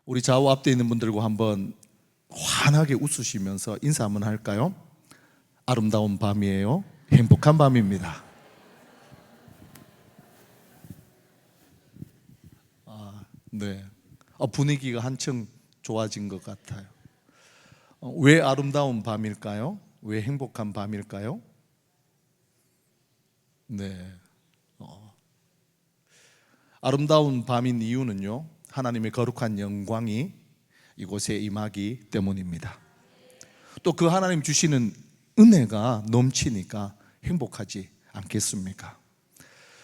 우리 좌우 앞에 있는 분들과 한번 환하게 웃으시면서 인사 한번 할까요? 아름다운 밤이에요. 행복한 밤입니다. 네. 분위기가 한층 좋아진 것 같아요. 왜 아름다운 밤일까요? 왜 행복한 밤일까요? 네. 아름다운 밤인 이유는요, 하나님의 거룩한 영광이 이곳에 임하기 때문입니다. 또 그 하나님 주시는 은혜가 넘치니까 행복하지 않겠습니까?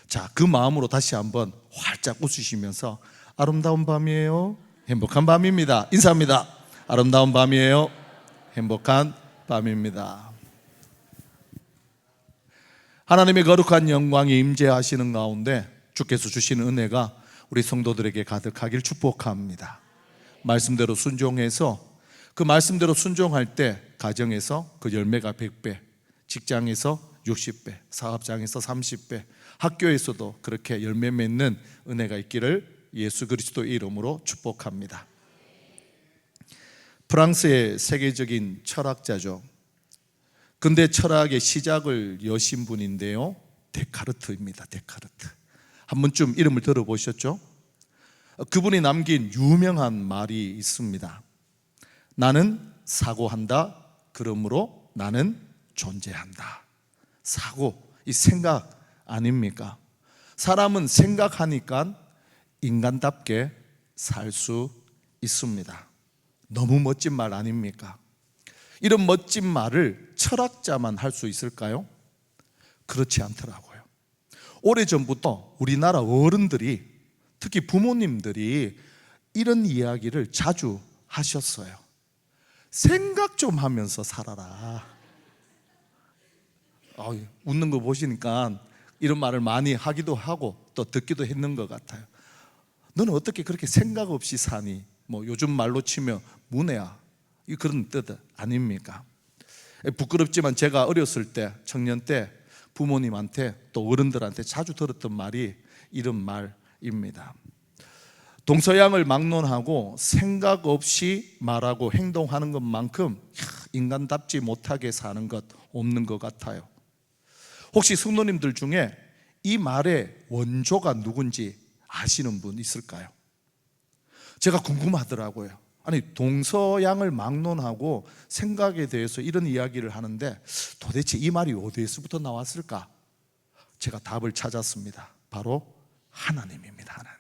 자, 그 마음으로 다시 한번 활짝 웃으시면서 아름다운 밤이에요. 행복한 밤입니다. 인사합니다. 아름다운 밤이에요. 행복한 밤입니다. 하나님의 거룩한 영광이 임재하시는 가운데 주께서 주시는 은혜가 우리 성도들에게 가득하길 축복합니다. 말씀대로 순종해서 그 말씀대로 순종할 때 가정에서 그 열매가 100배, 직장에서 60배, 사업장에서 30배, 학교에서도 그렇게 열매 맺는 은혜가 있기를 예수 그리스도의 이름으로 축복합니다. 프랑스의 세계적인 철학자죠. 근대 철학의 시작을 여신 분인데요, 데카르트입니다. 데카르트. 한 번쯤 이름을 들어보셨죠? 그분이 남긴 유명한 말이 있습니다. 나는 사고한다, 그러므로 나는 존재한다. 사고, 이 생각 아닙니까? 사람은 생각하니까 인간답게 살 수 있습니다. 너무 멋진 말 아닙니까? 이런 멋진 말을 철학자만 할 수 있을까요? 그렇지 않더라고요. 오래전부터 우리나라 어른들이, 특히 부모님들이 이런 이야기를 자주 하셨어요. 생각 좀 하면서 살아라. 웃는 거 보시니까 이런 말을 많이 하기도 하고 또 듣기도 했는 것 같아요. 너는 어떻게 그렇게 생각 없이 사니? 요즘 말로 치면 문해야, 그런 뜻 아닙니까? 부끄럽지만 제가 어렸을 때, 청년 때 부모님한테 또 어른들한테 자주 들었던 말이 이런 말입니다. 동서양을 막론하고 생각 없이 말하고 행동하는 것만큼 인간답지 못하게 사는 것 없는 것 같아요. 혹시 성도님들 중에 이 말의 원조가 누군지 아시는 분 있을까요? 제가 궁금하더라고요. 아니, 동서양을 막론하고 생각에 대해서 이런 이야기를 하는데 도대체 이 말이 어디에서부터 나왔을까? 제가 답을 찾았습니다. 바로 하나님입니다. 하나님.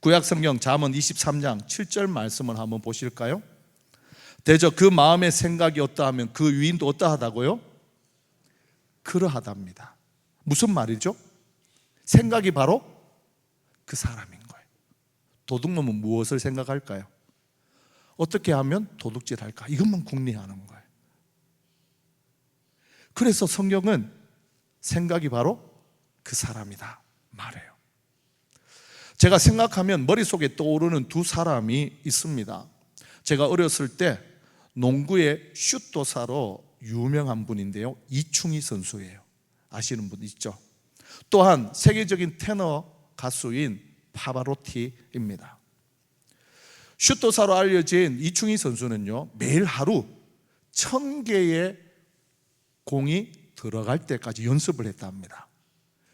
구약성경 잠언 23장 7절 말씀을 한번 보실까요? 대저 그 마음의 생각이 어떠하면 그 위인도 어떠하다고요? 그러하답니다. 무슨 말이죠? 생각이 바로 그 사람인 거예요. 도둑놈은 무엇을 생각할까요? 어떻게 하면 도둑질 할까? 이것만 궁리하는 거예요. 그래서 성경은 생각이 바로 그 사람이다 말해요. 제가 생각하면 머릿속에 떠오르는 두 사람이 있습니다. 제가 어렸을 때 농구의 슛도사로 유명한 분인데요, 이충희 선수예요. 아시는 분 있죠? 또한 세계적인 테너 가수인 파바로티입니다. 슛도사로 알려진 이충희 선수는요, 매일 하루 1000개의 공이 들어갈 때까지 연습을 했답니다.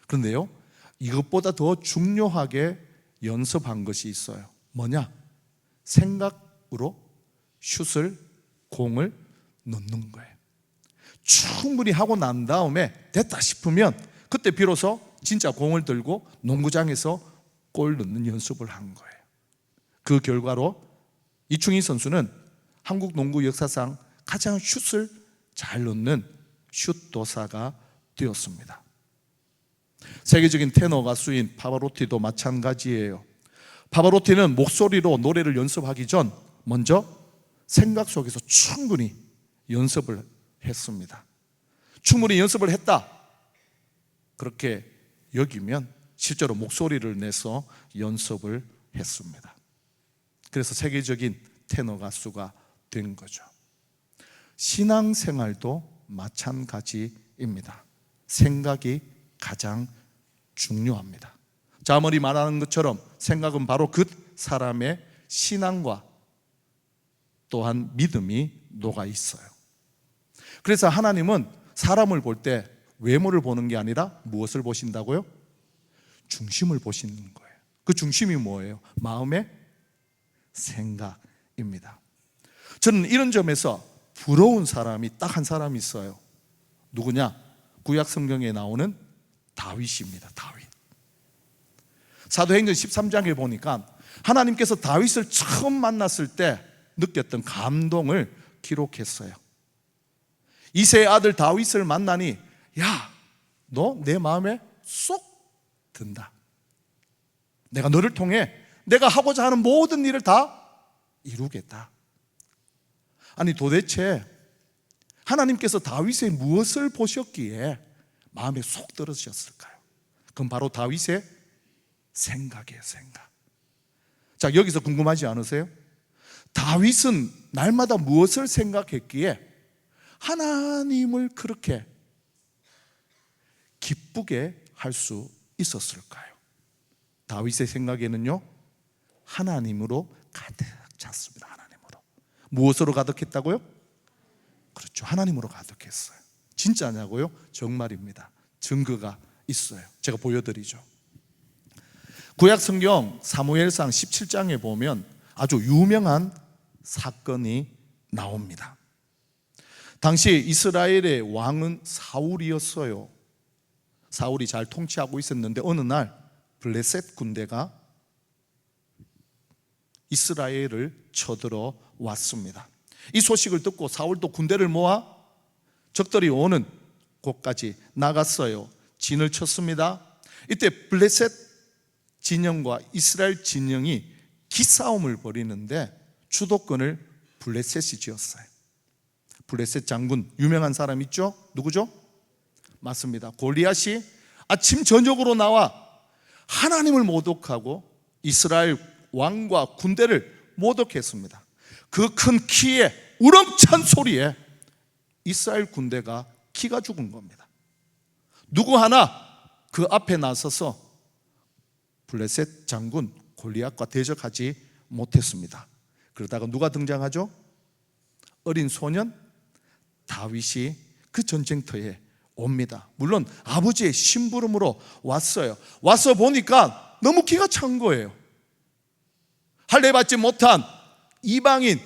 그런데요, 이것보다 더 중요하게 연습한 것이 있어요. 뭐냐? 생각으로 슛을, 공을 넣는 거예요. 충분히 하고 난 다음에 됐다 싶으면 그때 비로소 진짜 공을 들고 농구장에서 골 넣는 연습을 한 거예요. 그 결과로 이충희 선수는 한국 농구 역사상 가장 슛을 잘 넣는 슛도사가 되었습니다. 세계적인 테너 가수인 파바로티도 마찬가지예요. 파바로티는 목소리로 노래를 연습하기 전 먼저 생각 속에서 충분히 연습을 했습니다. 충분히 연습을 했다, 그렇게 여기면 실제로 목소리를 내서 연습을 했습니다. 그래서 세계적인 테너 가수가 된 거죠. 신앙생활도 마찬가지입니다. 생각이 가장 중요합니다. 자문이 말하는 것처럼 생각은 바로 그 사람의 신앙과 또한 믿음이 녹아 있어요. 그래서 하나님은 사람을 볼 때 외모를 보는 게 아니라 무엇을 보신다고요? 중심을 보시는 거예요. 그 중심이 뭐예요? 마음의 생각입니다. 저는 이런 점에서 부러운 사람이 딱 한 사람이 있어요. 누구냐? 구약 성경에 나오는 다윗입니다. 다윗. 사도행전 13장에 보니까 하나님께서 다윗을 처음 만났을 때 느꼈던 감동을 기록했어요. 이새의 아들 다윗을 만나니 야, 너 내 마음에 쏙 든다. 내가 너를 통해 내가 하고자 하는 모든 일을 다 이루겠다. 아니 도대체 하나님께서 다윗의 무엇을 보셨기에 마음에 쏙 들어주셨을까요? 그건 바로 다윗의 생각이에요. 생각. 자, 여기서 궁금하지 않으세요? 다윗은 날마다 무엇을 생각했기에 하나님을 그렇게 기쁘게 할 수 있었을까요? 다윗의 생각에는요, 하나님으로 가득 찼습니다. 하나님으로. 무엇으로 가득했다고요? 그렇죠. 하나님으로 가득했어요. 진짜냐고요? 정말입니다. 증거가 있어요. 제가 보여드리죠. 구약 성경 사무엘상 17장에 보면 아주 유명한 사건이 나옵니다. 당시 이스라엘의 왕은 사울이었어요. 사울이 잘 통치하고 있었는데 어느 날 블레셋 군대가 이스라엘을 쳐들어 왔습니다. 이 소식을 듣고 사울도 군대를 모아 적들이 오는 곳까지 나갔어요. 진을 쳤습니다. 이때 블레셋 진영과 이스라엘 진영이 기싸움을 벌이는데 주도권을 블레셋이 쥐었어요. 블레셋 장군 유명한 사람 있죠? 누구죠? 맞습니다. 골리앗이 아침 저녁으로 나와 하나님을 모독하고 이스라엘 왕과 군대를 모독했습니다. 그 큰 키에 우렁찬 소리에 이스라엘 군대가 기가 죽은 겁니다. 누구 하나 그 앞에 나서서 블레셋 장군 골리앗과 대적하지 못했습니다. 그러다가 누가 등장하죠? 어린 소년 다윗이 그 전쟁터에 옵니다. 물론 아버지의 심부름으로 왔어요. 와서 보니까 너무 기가 찬 거예요. 할례 받지 못한 이방인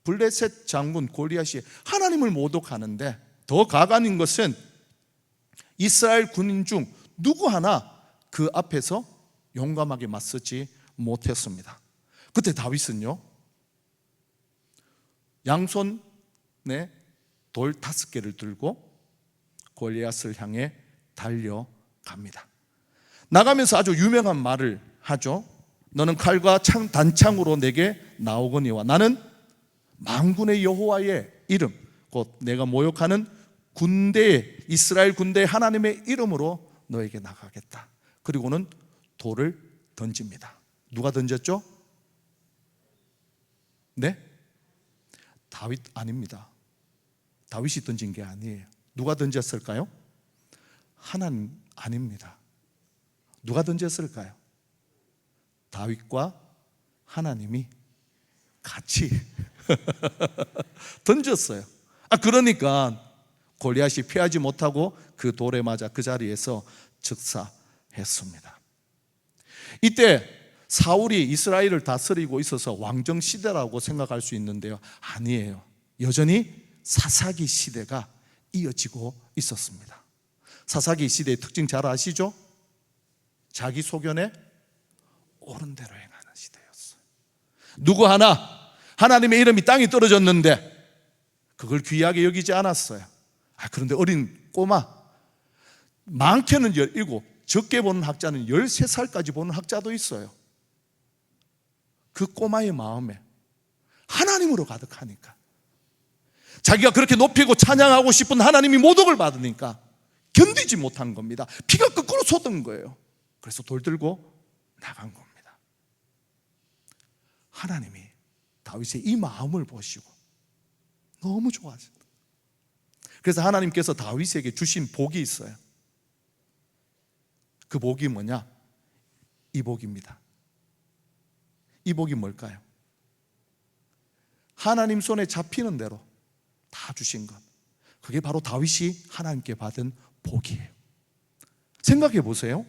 블레셋 장군 골리앗이 하나님을 모독하는데 더 가관인 것은 이스라엘 군인 중 누구 하나 그 앞에서 용감하게 맞서지 못했습니다. 그때 다윗은요, 양손에 돌 5개를 들고 골리앗을 향해 달려갑니다. 나가면서 아주 유명한 말을 하죠. 너는 칼과 단창으로 내게 나오거니와 나는 만군의 여호와의 이름, 곧 내가 모욕하는 군대의 이스라엘 군대의 하나님의 이름으로 너에게 나가겠다. 그리고는 돌을 던집니다. 누가 던졌죠? 네? 다윗 아닙니다. 다윗이 던진 게 아니에요. 누가 던졌을까요? 하나님 아닙니다. 누가 던졌을까요? 다윗과 하나님이 같이 던졌어요. 그러니까 골리앗이 피하지 못하고 그 돌에 맞아 그 자리에서 즉사했습니다. 이때 사울이 이스라엘을 다스리고 있어서 왕정 시대라고 생각할 수 있는데요, 아니에요. 여전히 사사기 시대가 이어지고 있었습니다. 사사기 시대의 특징 잘 아시죠? 자기 소견에 옳은 대로 행하는 시대였어요. 누구 하나 하나님의 이름이 땅에 떨어졌는데 그걸 귀하게 여기지 않았어요. 그런데 어린 꼬마, 많게는 17, 적게 보는 학자는 13살까지 보는 학자도 있어요. 그 꼬마의 마음에 하나님으로 가득하니까, 자기가 그렇게 높이고 찬양하고 싶은 하나님이 모독을 받으니까 견디지 못한 겁니다. 피가 거꾸로 솟은 거예요. 그래서 돌 들고 나간 겁니다. 하나님이 다윗의 이 마음을 보시고 너무 좋아하셨다. 그래서 하나님께서 다윗에게 주신 복이 있어요. 그 복이 뭐냐? 이 복입니다. 이 복이 뭘까요? 하나님 손에 잡히는 대로 다 주신 것, 그게 바로 다윗이 하나님께 받은 복이에요. 생각해 보세요.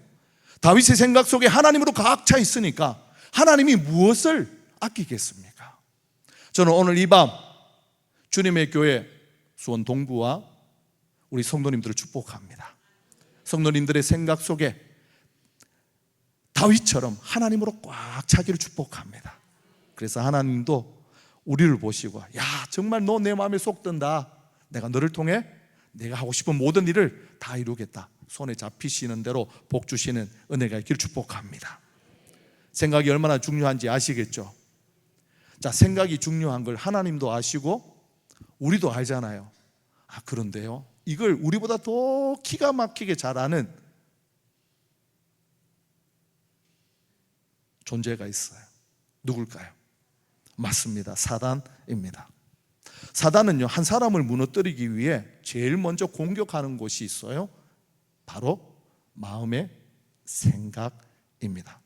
다윗의 생각 속에 하나님으로 가득 차 있으니까 하나님이 무엇을 아끼겠습니까? 저는 오늘 이 밤 주님의 교회 수원 동부와 우리 성도님들을 축복합니다. 성도님들의 생각 속에 다윗처럼 하나님으로 꽉 차기를 축복합니다. 그래서 하나님도 우리를 보시고, 야, 정말 너 내 마음에 쏙 든다. 내가 너를 통해 내가 하고 싶은 모든 일을 다 이루겠다. 손에 잡히시는 대로 복 주시는 은혜가 있기를 축복합니다. 생각이 얼마나 중요한지 아시겠죠? 자, 생각이 중요한 걸 하나님도 아시고 우리도 알잖아요. 그런데요, 이걸 우리보다 더 기가 막히게 잘 아는 존재가 있어요. 누굴까요? 맞습니다. 사단입니다. 사단은요, 한 사람을 무너뜨리기 위해 제일 먼저 공격하는 곳이 있어요. 바로 마음의 생각입니다.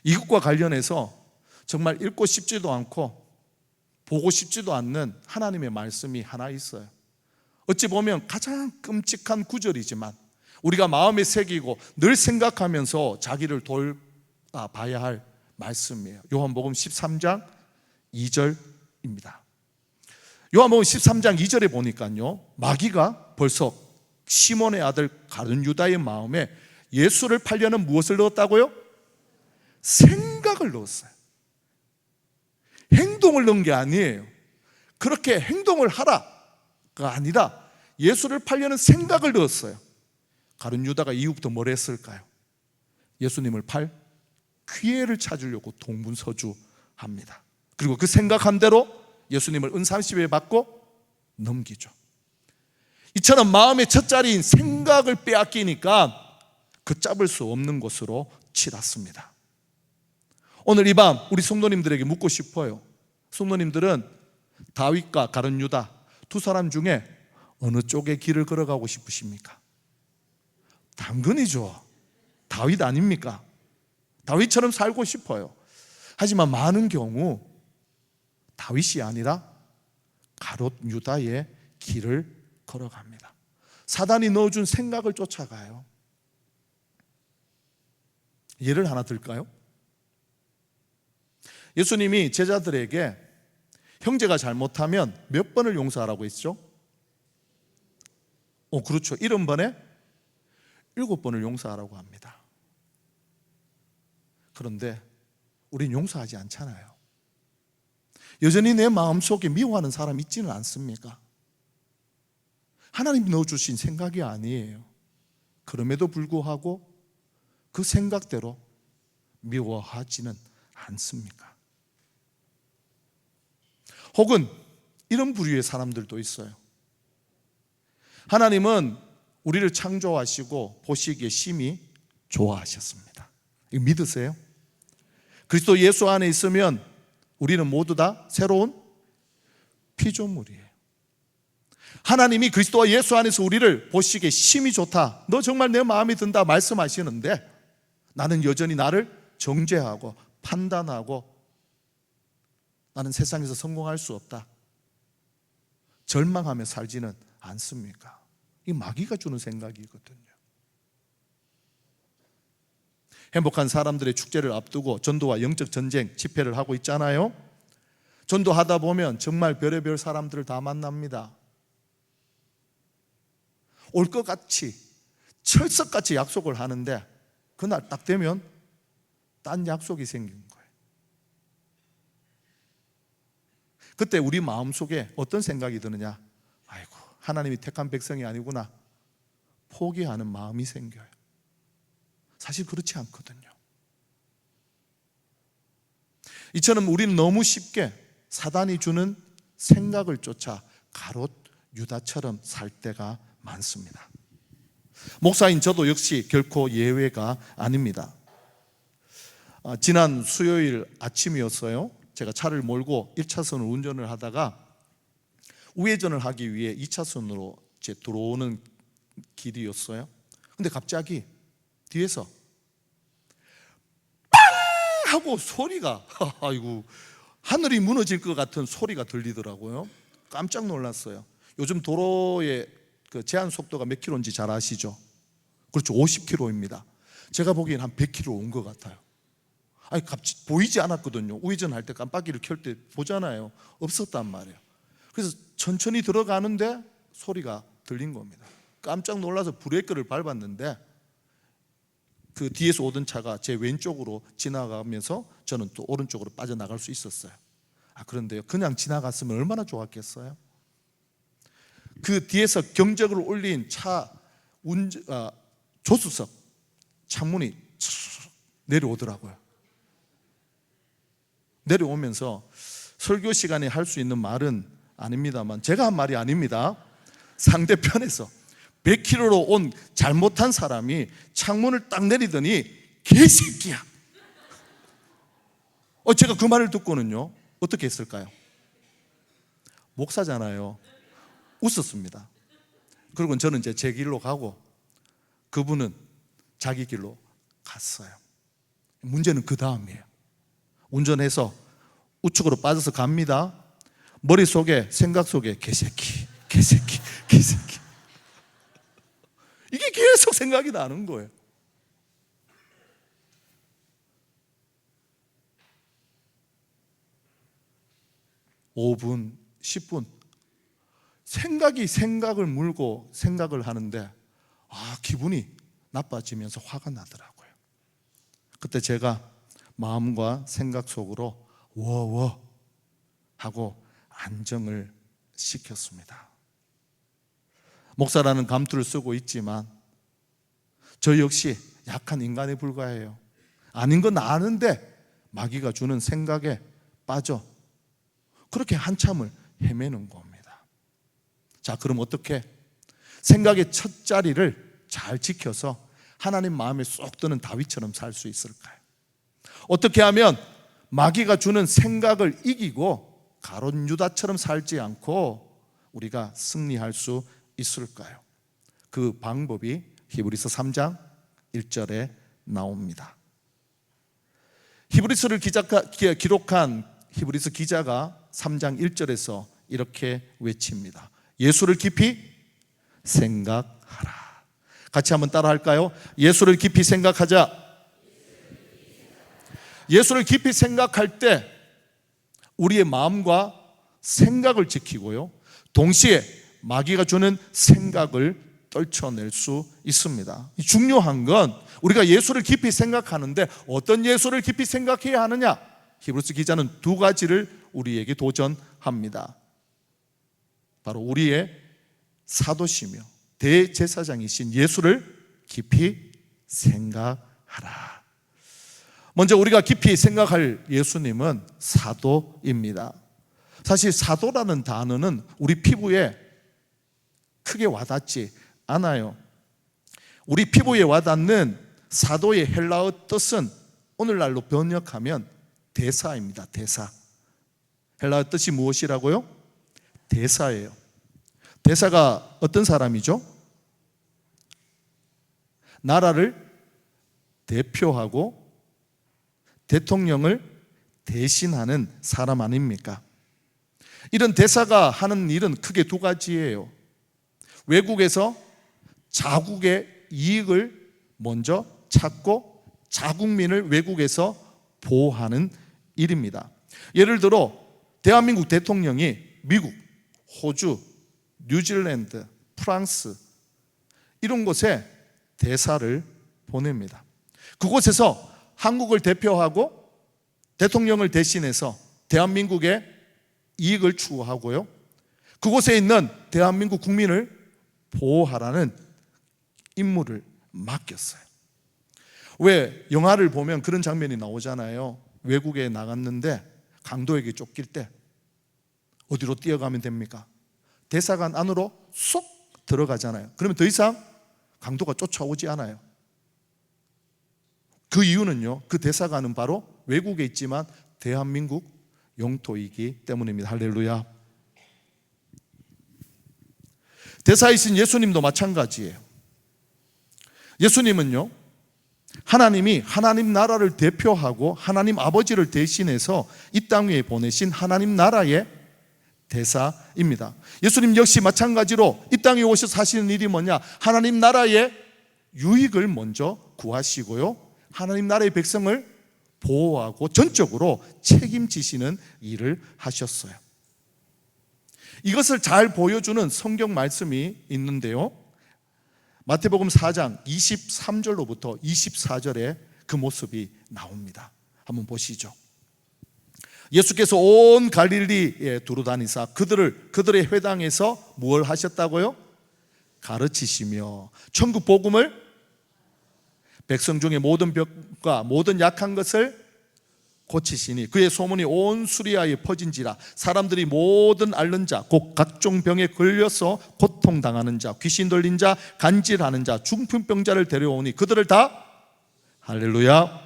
이것과 관련해서 정말 읽고 싶지도 않고 보고 싶지도 않는 하나님의 말씀이 하나 있어요. 어찌 보면 가장 끔찍한 구절이지만 우리가 마음에 새기고 늘 생각하면서 자기를 돌아봐야 할 말씀이에요. 요한복음 13장 2절입니다. 요한복음 13장 2절에 보니까요, 마귀가 벌써 시몬의 아들 가룟 유다의 마음에 예수를 팔려는 무엇을 넣었다고요? 생각을 넣었어요. 행동을 넣은 게 아니에요. 그렇게 행동을 하라가 아니라 예수를 팔려는 생각을 넣었어요. 가룟 유다가 이후부터 뭘 했을까요? 예수님을 팔 기회를 찾으려고 동분서주합니다. 그리고 그 생각한 대로 예수님을 은 30에 받고 넘기죠. 이처럼 마음의 첫자리인 생각을 빼앗기니까 걷잡을 수 없는 곳으로 치닫습니다. 오늘 이 밤 우리 성도님들에게 묻고 싶어요. 성도님들은 다윗과 가룟 유다 두 사람 중에 어느 쪽의 길을 걸어가고 싶으십니까? 당근이죠. 다윗 아닙니까? 다윗처럼 살고 싶어요. 하지만 많은 경우 다윗이 아니라 가룟 유다의 길을 걸어갑니다. 사단이 넣어준 생각을 쫓아가요. 예를 하나 들까요? 예수님이 제자들에게 형제가 잘못하면 몇 번을 용서하라고 했죠? 그렇죠. 70번에 7번을 용서하라고 합니다. 그런데 우린 용서하지 않잖아요. 여전히 내 마음속에 미워하는 사람 있지는 않습니까? 하나님 넣어주신 생각이 아니에요. 그럼에도 불구하고 그 생각대로 미워하지는 않습니까? 혹은 이런 부류의 사람들도 있어요. 하나님은 우리를 창조하시고 보시기에 심히 좋아하셨습니다. 이거 믿으세요? 그리스도 예수 안에 있으면 우리는 모두 다 새로운 피조물이에요. 하나님이 그리스도와 예수 안에서 우리를 보시기에 심히 좋다, 너 정말 내 마음에 든다 말씀하시는데 나는 여전히 나를 정죄하고 판단하고 나는 세상에서 성공할 수 없다, 절망하며 살지는 않습니까? 이 마귀가 주는 생각이거든요. 행복한 사람들의 축제를 앞두고 전도와 영적 전쟁 집회를 하고 있잖아요. 전도하다 보면 정말 별의별 사람들을 다 만납니다. 올 것 같이 철석같이 약속을 하는데 그날 딱 되면 딴 약속이 생긴 거예요. 그때 우리 마음속에 어떤 생각이 드느냐? 아이고, 하나님이 택한 백성이 아니구나, 포기하는 마음이 생겨요. 사실 그렇지 않거든요. 이처럼 우리는 너무 쉽게 사단이 주는 생각을 쫓아 가롯 유다처럼 살 때가 많습니다. 목사인 저도 역시 결코 예외가 아닙니다. 지난 수요일 아침이었어요. 제가 차를 몰고 1차선을 운전을 하다가 우회전을 하기 위해 2차선으로 들어오는 길이었어요. 근데 갑자기 뒤에서 빵 하고 소리가 아이고 하늘이 무너질 것 같은 소리가 들리더라고요. 깜짝 놀랐어요. 요즘 도로의 그 제한 속도가 몇 킬로인지 잘 아시죠? 그렇죠, 50킬로입니다. 제가 보기엔 한 100킬로 온 것 같아요. 아니 갑자기 보이지 않았거든요. 우회전할 때 깜빡이를 켤 때 보잖아요. 없었단 말이에요. 그래서 천천히 들어가는데 소리가 들린 겁니다. 깜짝 놀라서 브레이크를 밟았는데 그 뒤에서 오던 차가 제 왼쪽으로 지나가면서 저는 또 오른쪽으로 빠져나갈 수 있었어요. 그런데요, 그냥 지나갔으면 얼마나 좋았겠어요. 그 뒤에서 경적을 울린 차 조수석 창문이 내려오더라고요. 내려오면서 설교 시간에 할 수 있는 말은 아닙니다만, 제가 한 말이 아닙니다. 상대편에서 100km로 온 잘못한 사람이 창문을 딱 내리더니 개새끼야. 제가 그 말을 듣고는요, 어떻게 했을까요? 목사잖아요. 웃었습니다. 그리고 저는 이제 제 길로 가고 그분은 자기 길로 갔어요. 문제는 그 다음이에요. 운전해서 우측으로 빠져서 갑니다. 머릿속에, 생각 속에 개새끼, 개새끼, 개새끼. 이게 계속 생각이 나는 거예요. (5분) (10분) 생각이 생각을 물고 생각을 하는데 기분이 나빠지면서 화가 나더라고요. 그때 제가 마음과 생각 속으로 워워 하고 안정을 시켰습니다. 목사라는 감투를 쓰고 있지만 저 역시 약한 인간에 불과해요. 아닌 건 아는데 마귀가 주는 생각에 빠져 그렇게 한참을 헤매는 겁니다. 자, 그럼 어떻게 생각의 첫 자리를 잘 지켜서 하나님 마음에 쏙 드는 다윗처럼 살 수 있을까요? 어떻게 하면 마귀가 주는 생각을 이기고 가룟 유다처럼 살지 않고 우리가 승리할 수 있을까요? 그 방법이 히브리서 3장 1절에 나옵니다. 히브리서를 기록한 히브리서 기자가 3장 1절에서 이렇게 외칩니다. 예수를 깊이 생각하라. 같이 한번 따라 할까요? 예수를 깊이 생각하자. 예수를 깊이 생각할 때 우리의 마음과 생각을 지키고요, 동시에 마귀가 주는 생각을 떨쳐낼 수 있습니다. 중요한 건 우리가 예수를 깊이 생각하는데 어떤 예수를 깊이 생각해야 하느냐? 히브리서 기자는 두 가지를 우리에게 도전합니다. 바로 우리의 사도시며 대제사장이신 예수를 깊이 생각하라. 먼저 우리가 깊이 생각할 예수님은 사도입니다. 사실 사도라는 단어는 우리 피부에 크게 와닿지 않아요. 우리 피부에 와닿는 사도의 헬라어 뜻은 오늘날로 번역하면 대사입니다. 대사. 헬라어 뜻이 무엇이라고요? 대사예요. 대사가 어떤 사람이죠? 나라를 대표하고 대통령을 대신하는 사람 아닙니까? 이런 대사가 하는 일은 크게 두 가지예요. 외국에서 자국의 이익을 먼저 찾고 자국민을 외국에서 보호하는 일입니다. 예를 들어 대한민국 대통령이 미국, 호주, 뉴질랜드, 프랑스 이런 곳에 대사를 보냅니다. 그곳에서 한국을 대표하고 대통령을 대신해서 대한민국의 이익을 추구하고요, 그곳에 있는 대한민국 국민을 보호하라는 임무를 맡겼어요. 왜 영화를 보면 그런 장면이 나오잖아요. 외국에 나갔는데 강도에게 쫓길 때 어디로 뛰어가면 됩니까? 대사관 안으로 쏙 들어가잖아요. 그러면 더 이상 강도가 쫓아오지 않아요. 그 이유는요, 그 대사관은 바로 외국에 있지만 대한민국 영토이기 때문입니다. 할렐루야. 대사이신 예수님도 마찬가지예요. 예수님은요, 하나님이 하나님 나라를 대표하고 하나님 아버지를 대신해서 이 땅 위에 보내신 하나님 나라의 대사입니다. 예수님 역시 마찬가지로 이 땅에 오셔서 하시는 일이 뭐냐? 하나님 나라의 유익을 먼저 구하시고요, 하나님 나라의 백성을 보호하고 전적으로 책임지시는 일을 하셨어요. 이것을 잘 보여주는 성경 말씀이 있는데요, 마태복음 4장 23절로부터 24절에 그 모습이 나옵니다. 한번 보시죠. 예수께서 온 갈릴리에 두루다니사 그들의 회당에서 무엇을 하셨다고요? 가르치시며 천국 복음을 백성 중에 모든 벽과 모든 약한 것을 고치시니 그의 소문이 온 수리아에 퍼진지라. 사람들이 모든 앓는 자 곧 각종 병에 걸려서 고통당하는 자, 귀신 들린 자, 간질하는 자, 중풍병자를 데려오니 그들을 다, 할렐루야.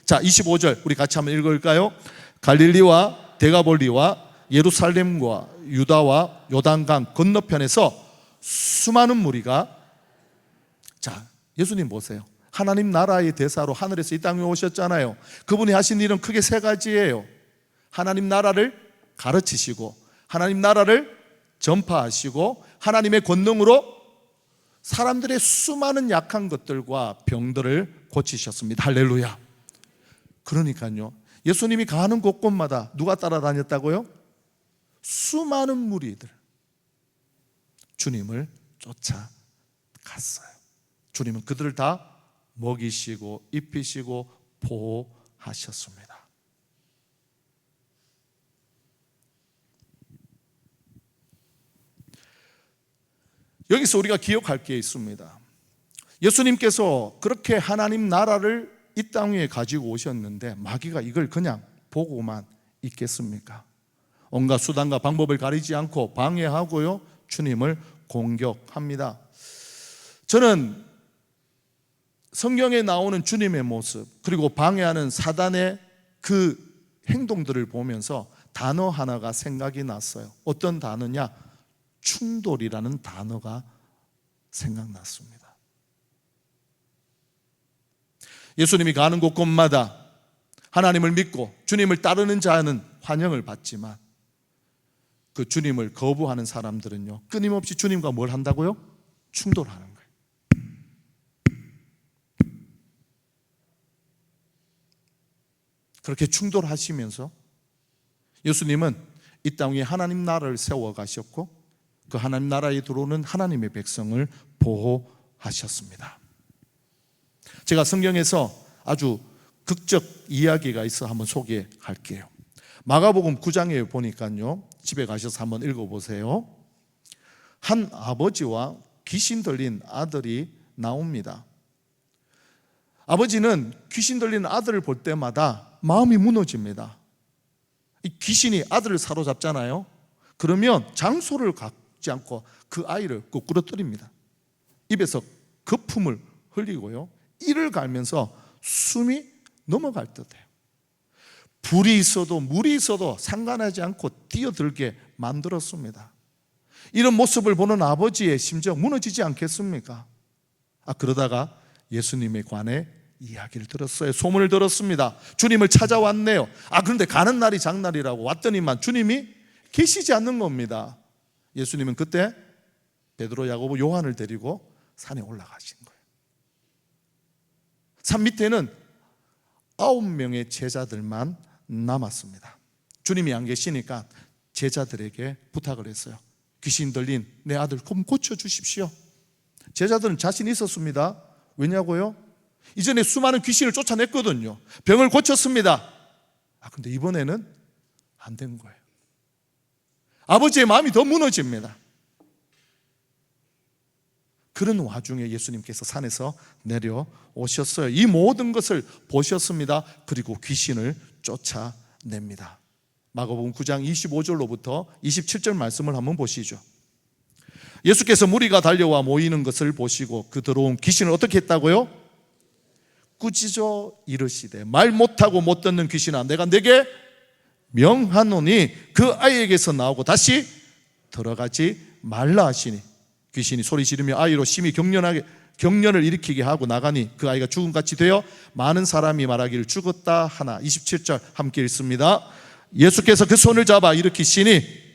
자, 25절 우리 같이 한번 읽을까요? 갈릴리와 데가볼리와 예루살렘과 유다와 요단강 건너편에서 수많은 무리가, 자, 예수님 보세요. 하나님 나라의 대사로 하늘에서 이 땅에 오셨잖아요. 그분이 하신 일은 크게 세 가지예요. 하나님 나라를 가르치시고, 하나님 나라를 전파하시고, 하나님의 권능으로 사람들의 수많은 약한 것들과 병들을 고치셨습니다. 할렐루야. 그러니까요, 예수님이 가는 곳곳마다 누가 따라다녔다고요? 수많은 무리들, 주님을 쫓아갔어요. 주님은 그들을 다 먹이시고 입히시고 보호하셨습니다. 여기서 우리가 기억할 게 있습니다. 예수님께서 그렇게 하나님 나라를 이 땅 위에 가지고 오셨는데 마귀가 이걸 그냥 보고만 있겠습니까? 온갖 수단과 방법을 가리지 않고 방해하고요, 주님을 공격합니다. 저는 성경에 나오는 주님의 모습, 그리고 방해하는 사단의 그 행동들을 보면서 단어 하나가 생각이 났어요. 어떤 단어냐? 충돌이라는 단어가 생각났습니다. 예수님이 가는 곳곳마다 하나님을 믿고 주님을 따르는 자는 환영을 받지만 그 주님을 거부하는 사람들은요, 끊임없이 주님과 뭘 한다고요? 충돌하는 거예요. 그렇게 충돌하시면서 예수님은 이 땅 위에 하나님 나라를 세워 가셨고 그 하나님 나라에 들어오는 하나님의 백성을 보호하셨습니다. 제가 성경에서 아주 극적 이야기가 있어 한번 소개할게요. 마가복음 9장에 보니까요, 집에 가셔서 한번 읽어보세요. 한 아버지와 귀신 들린 아들이 나옵니다. 아버지는 귀신 들린 아들을 볼 때마다 마음이 무너집니다. 이 귀신이 아들을 사로잡잖아요. 그러면 장소를 갖지 않고 그 아이를 거꾸로뜨립니다. 입에서 거품을 흘리고요, 이를 갈면서 숨이 넘어갈 듯해요. 불이 있어도 물이 있어도 상관하지 않고 뛰어들게 만들었습니다. 이런 모습을 보는 아버지의 심정 무너지지 않겠습니까? 그러다가 예수님에 관해 이야기를 들었어요. 소문을 들었습니다. 주님을 찾아왔네요. 그런데 가는 날이 장날이라고 왔더니만 주님이 계시지 않는 겁니다. 예수님은 그때 베드로, 야고보, 요한을 데리고 산에 올라가신 거예요. 산 밑에는 9명의 제자들만 남았습니다. 주님이 안 계시니까 제자들에게 부탁을 했어요. 귀신 들린 내 아들 좀 고쳐주십시오. 제자들은 자신 있었습니다. 왜냐고요? 이전에 수많은 귀신을 쫓아냈거든요. 병을 고쳤습니다. 근데 이번에는 안 된 거예요. 아버지의 마음이 더 무너집니다. 그런 와중에 예수님께서 산에서 내려오셨어요. 이 모든 것을 보셨습니다. 그리고 귀신을 쫓아냅니다. 마가복음 9장 25절로부터 27절 말씀을 한번 보시죠. 예수께서 무리가 달려와 모이는 것을 보시고 그 들어온 귀신을 어떻게 했다고요? 꾸짖어 이르시되 말 못하고 못 듣는 귀신아, 내가 네게 명하노니 그 아이에게서 나오고 다시 들어가지 말라 하시니 귀신이 소리 지르며 아이로 심히 경련하게 경련을 일으키게 하고 나가니 그 아이가 죽음같이 되어 많은 사람이 말하기를 죽었다 하나. 27절 함께 읽습니다. 예수께서 그 손을 잡아 일으키시니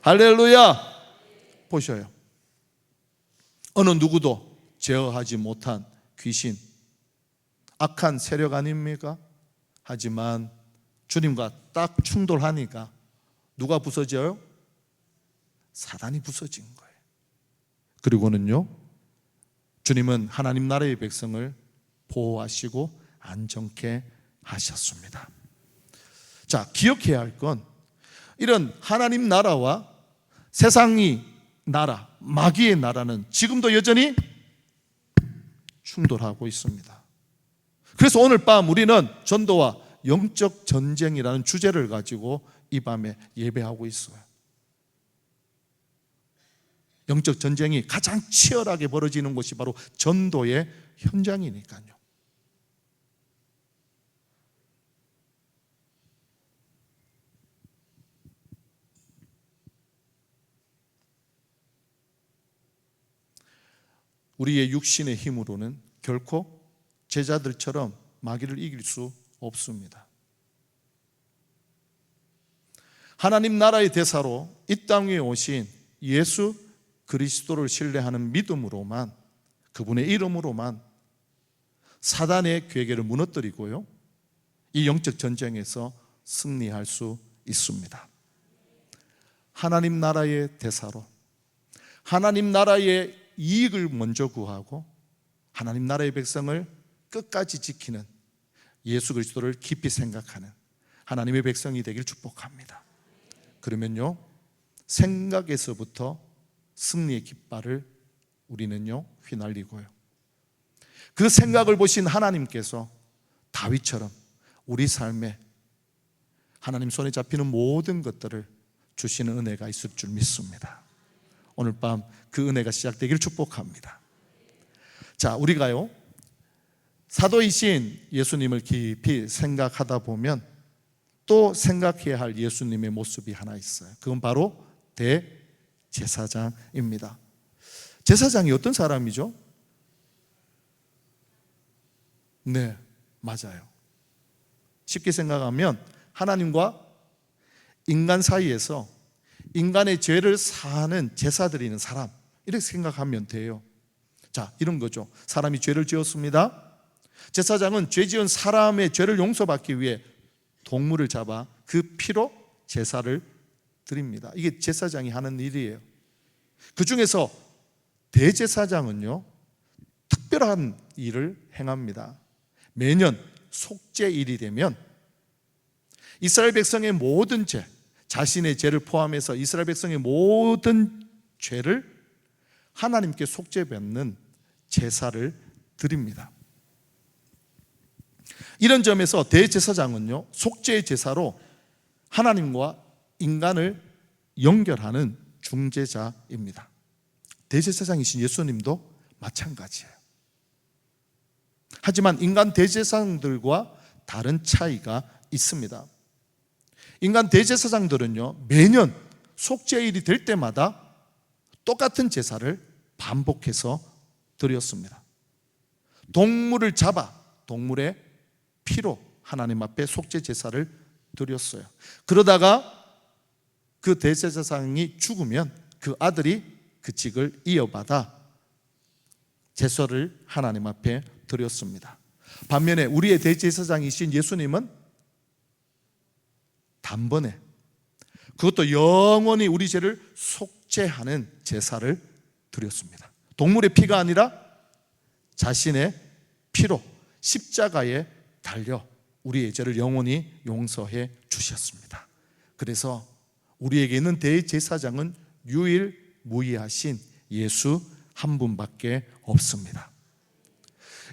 할렐루야. 보셔요. 어느 누구도 제어하지 못한 귀신, 악한 세력 아닙니까? 하지만 주님과 딱 충돌하니까 누가 부서져요? 사단이 부서진 거예요. 그리고는요, 주님은 하나님 나라의 백성을 보호하시고 안정케 하셨습니다. 자, 기억해야 할 건 이런 하나님 나라와 세상이 나라, 마귀의 나라는 지금도 여전히 충돌하고 있습니다. 그래서 오늘 밤 우리는 전도와 영적 전쟁이라는 주제를 가지고 이 밤에 예배하고 있어요. 영적 전쟁이 가장 치열하게 벌어지는 곳이 바로 전도의 현장이니까요. 우리의 육신의 힘으로는 결코 제자들처럼 마귀를 이길 수 없습니다. 하나님 나라의 대사로 이 땅 위에 오신 예수 그리스도를 신뢰하는 믿음으로만, 그분의 이름으로만 사단의 괴계를 무너뜨리고요, 이 영적 전쟁에서 승리할 수 있습니다. 하나님 나라의 대사로 하나님 나라의 이익을 먼저 구하고 하나님 나라의 백성을 끝까지 지키는, 예수 그리스도를 깊이 생각하는 하나님의 백성이 되길 축복합니다. 그러면요, 생각에서부터 승리의 깃발을 우리는요 휘날리고요, 그 생각을 보신 하나님께서 다윗처럼 우리 삶에 하나님 손에 잡히는 모든 것들을 주시는 은혜가 있을 줄 믿습니다. 오늘 밤 그 은혜가 시작되기를 축복합니다. 자, 우리가요 사도이신 예수님을 깊이 생각하다 보면 또 생각해야 할 예수님의 모습이 하나 있어요. 그건 바로 대제사장입니다. 제사장이 어떤 사람이죠? 네, 맞아요. 쉽게 생각하면 하나님과 인간 사이에서 인간의 죄를 사하는 제사 드리는 사람, 이렇게 생각하면 돼요. 자, 이런 거죠. 사람이 죄를 지었습니다. 제사장은 죄 지은 사람의 죄를 용서받기 위해 동물을 잡아 그 피로 제사를 드립니다. 이게 제사장이 하는 일이에요. 그 중에서 대제사장은요 특별한 일을 행합니다. 매년 속죄일이 되면 이스라엘 백성의 모든 죄, 자신의 죄를 포함해서 이스라엘 백성의 모든 죄를 하나님께 속죄받는 제사를 드립니다. 이런 점에서 대제사장은요 속죄의 제사로 하나님과 인간을 연결하는 중재자입니다. 대제사장이신 예수님도 마찬가지예요. 하지만 인간 대제사장들과 다른 차이가 있습니다. 인간 대제사장들은요 매년 속죄일이 될 때마다 똑같은 제사를 반복해서 드렸습니다. 동물을 잡아 동물의 피로 하나님 앞에 속죄 제사를 드렸어요. 그러다가 그 대제사장이 죽으면 그 아들이 그 직을 이어받아 제사를 하나님 앞에 드렸습니다. 반면에 우리의 대제사장이신 예수님은 단번에, 그것도 영원히 우리 죄를 속죄하는 제사를 드렸습니다. 동물의 피가 아니라 자신의 피로 십자가에 달려 우리의 죄를 영원히 용서해 주셨습니다. 그래서 우리에게 있는 대제사장은 유일무이하신 예수 한 분밖에 없습니다.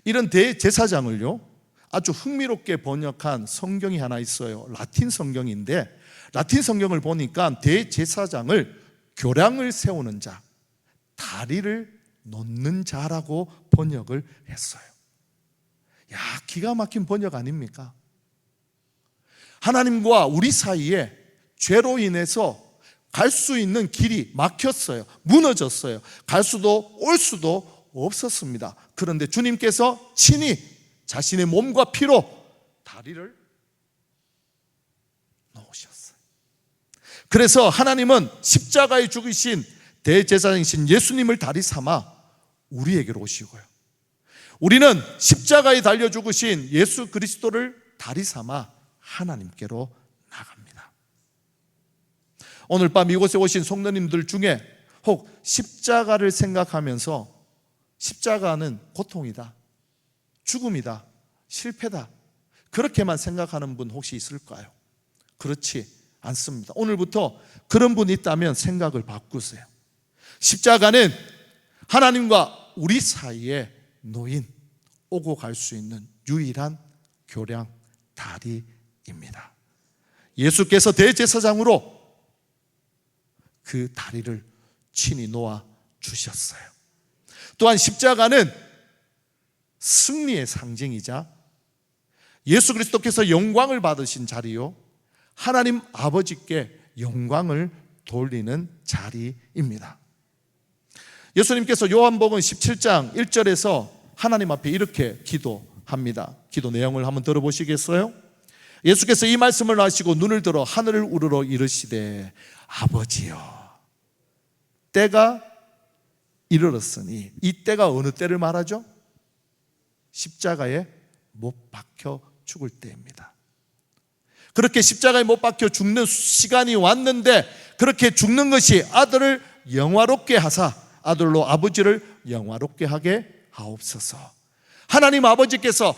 이런 대제사장을요 아주 흥미롭게 번역한 성경이 하나 있어요. 라틴 성경인데, 라틴 성경을 보니까 대제사장을 교량을 세우는 자, 다리를 놓는 자라고 번역을 했어요. 야, 기가 막힌 번역 아닙니까? 하나님과 우리 사이에 죄로 인해서 갈 수 있는 길이 막혔어요. 무너졌어요. 갈 수도 올 수도 없었습니다. 그런데 주님께서 친히 자신의 몸과 피로 다리를 놓으셨어요. 그래서 하나님은 십자가에 죽으신 대제사장이신 예수님을 다리 삼아 우리에게로 오시고요, 우리는 십자가에 달려 죽으신 예수 그리스도를 다리 삼아 하나님께로 나갑니다. 오늘 밤 이곳에 오신 성도님들 중에 혹 십자가를 생각하면서 십자가는 고통이다, 죽음이다, 실패다, 그렇게만 생각하는 분 혹시 있을까요? 그렇지 않습니다. 오늘부터 그런 분이 있다면 생각을 바꾸세요. 십자가는 하나님과 우리 사이에 놓인, 오고 갈 수 있는 유일한 교량 다리입니다. 예수께서 대제사장으로 그 다리를 친히 놓아 주셨어요. 또한 십자가는 승리의 상징이자 예수 그리스도께서 영광을 받으신 자리요, 하나님 아버지께 영광을 돌리는 자리입니다. 예수님께서 요한복음 17장 1절에서 하나님 앞에 이렇게 기도합니다. 기도 내용을 한번 들어보시겠어요? 예수께서 이 말씀을 하시고 눈을 들어 하늘을 우러러 이르시되 아버지여, 때가 이르렀으니, 이 때가 어느 때를 말하죠? 십자가에 못 박혀 죽을 때입니다. 그렇게 십자가에 못 박혀 죽는 시간이 왔는데, 그렇게 죽는 것이 아들을 영화롭게 하사 아들로 아버지를 영화롭게 하게 하옵소서. 하나님 아버지께서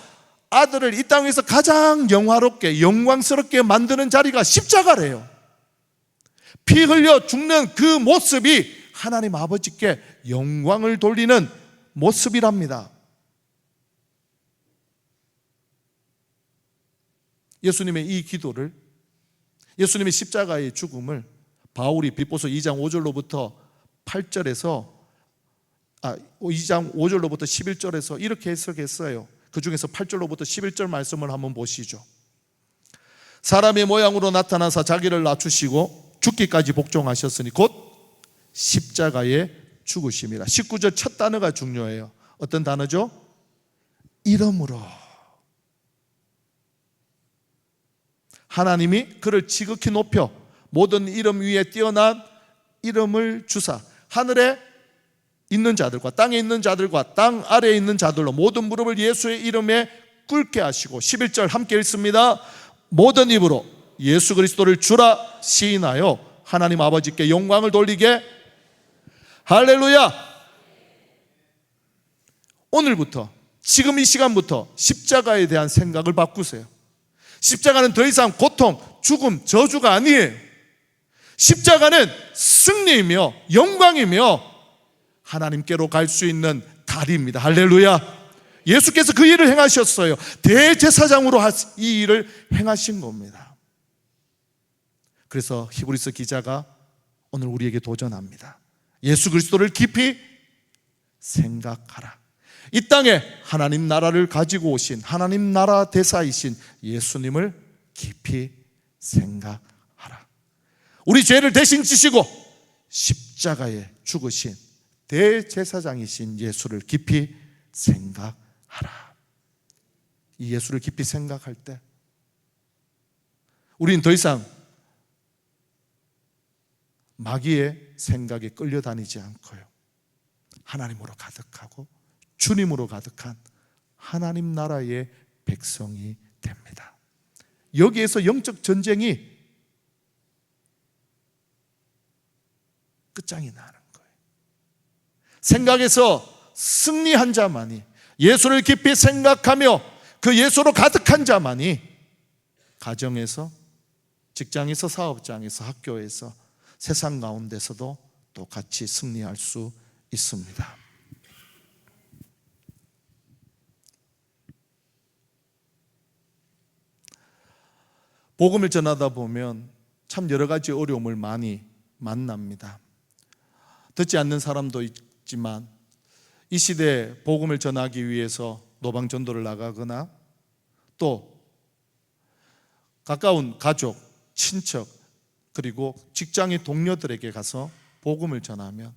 아들을 이 땅에서 가장 영화롭게 영광스럽게 만드는 자리가 십자가래요. 피 흘려 죽는 그 모습이 하나님 아버지께 영광을 돌리는 모습이랍니다. 예수님의 이 기도를, 예수님의 십자가의 죽음을 바울이 빌보서 2장 5절로부터 8절에서 2장 5절로부터 11절에서 이렇게 해석했어요. 그 중에서 8절로부터 11절 말씀을 한번 보시죠. 사람의 모양으로 나타나사 자기를 낮추시고 죽기까지 복종하셨으니 곧 십자가에 죽으심이라. 19절 첫 단어가 중요해요. 어떤 단어죠? 이름으로. 하나님이 그를 지극히 높여 모든 이름 위에 뛰어난 이름을 주사 하늘에 있는 자들과 땅에 있는 자들과 땅 아래에 있는 자들로 모든 무릎을 예수의 이름에 꿇게 하시고, 11절 함께 읽습니다. 모든 입으로 예수 그리스도를 주라 시인하여 하나님 아버지께 영광을 돌리게. 할렐루야. 오늘부터, 지금 이 시간부터 십자가에 대한 생각을 바꾸세요. 십자가는 더 이상 고통, 죽음, 저주가 아니에요. 십자가는 승리이며 영광이며 하나님께로 갈 수 있는 다리입니다. 할렐루야. 예수께서 그 일을 행하셨어요. 대제사장으로 이 일을 행하신 겁니다. 그래서 히브리서 기자가 오늘 우리에게 도전합니다. 예수 그리스도를 깊이 생각하라. 이 땅에 하나님 나라를 가지고 오신 하나님 나라 대사이신 예수님을 깊이 생각하라. 우리 죄를 대신 지시고 십자가에 죽으신 대제사장이신 예수를 깊이 생각하라. 이 예수를 깊이 생각할 때 우리는 더 이상 마귀의 생각에 끌려다니지 않고요, 하나님으로 가득하고 주님으로 가득한 하나님 나라의 백성이 됩니다. 여기에서 영적 전쟁이 끝장이 나는 거예요. 생각에서 승리한 자만이, 예수를 깊이 생각하며 그 예수로 가득한 자만이 가정에서, 직장에서, 사업장에서, 학교에서, 세상 가운데서도 똑같이 승리할 수 있습니다. 복음을 전하다 보면 참 여러 가지 어려움을 많이 만납니다. 듣지 않는 사람도 있지만 이 시대에 복음을 전하기 위해서 노방전도를 나가거나 또 가까운 가족, 친척, 그리고 직장의 동료들에게 가서 복음을 전하면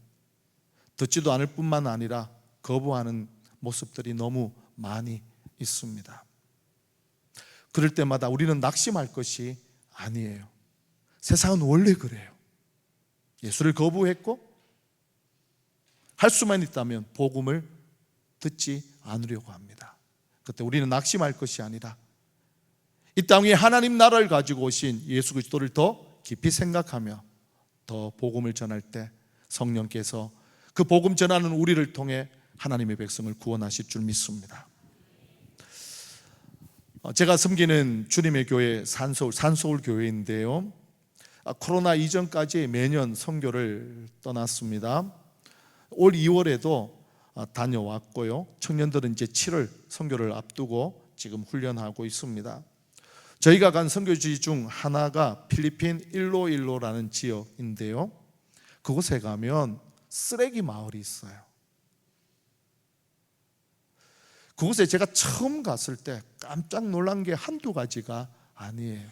듣지도 않을 뿐만 아니라 거부하는 모습들이 너무 많이 있습니다. 그럴 때마다 우리는 낙심할 것이 아니에요. 세상은 원래 그래요. 예수를 거부했고 할 수만 있다면 복음을 듣지 않으려고 합니다. 그때 우리는 낙심할 것이 아니라 이 땅 위에 하나님 나라를 가지고 오신 예수 그리스도를 더 깊이 생각하며 더 복음을 전할 때 성령께서 그 복음 전하는 우리를 통해 하나님의 백성을 구원하실 줄 믿습니다. 제가 섬기는 주님의 교회 산서울 교회인데요, 코로나 이전까지 매년 선교를 떠났습니다. 올 2월에도 다녀왔고요. 청년들은 이제 7월 선교를 앞두고 지금 훈련하고 있습니다. 저희가 간 선교지 중 하나가 필리핀 일로일로라는 지역인데요, 그곳에 가면 쓰레기 마을이 있어요. 그곳에 제가 처음 갔을 때 깜짝 놀란 게 한두 가지가 아니에요.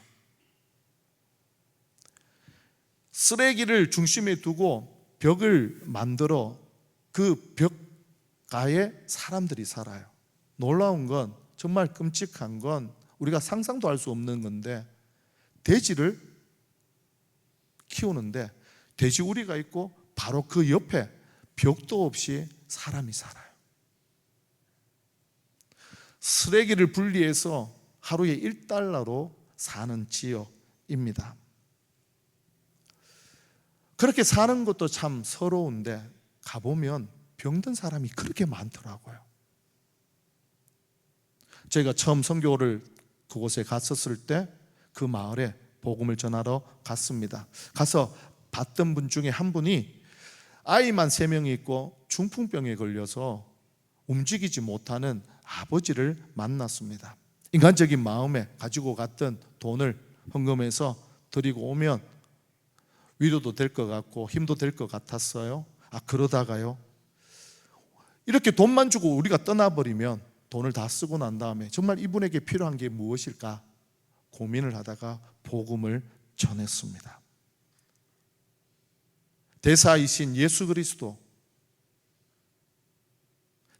쓰레기를 중심에 두고 벽을 만들어 그 벽 가에 사람들이 살아요. 놀라운 건, 정말 끔찍한 건 우리가 상상도 할 수 없는 건데, 돼지를 키우는데 돼지우리가 있고 바로 그 옆에 벽도 없이 사람이 살아요. 쓰레기를 분리해서 하루에 $1로 사는 지역입니다. 그렇게 사는 것도 참 서러운데 가보면 병든 사람이 그렇게 많더라고요. 저희가 처음 선교를 그곳에 갔었을 때 그 마을에 복음을 전하러 갔습니다. 가서 봤던 분 중에 한 분이 아이만 3명이 있고 중풍병에 걸려서 움직이지 못하는 아버지를 만났습니다. 인간적인 마음에 가지고 갔던 돈을 헌금해서 드리고 오면 위로도 될 것 같고 힘도 될 것 같았어요. 그러다가요, 이렇게 돈만 주고 우리가 떠나버리면 돈을 다 쓰고 난 다음에 정말 이분에게 필요한 게 무엇일까 고민을 하다가 복음을 전했습니다. 대사이신 예수 그리스도,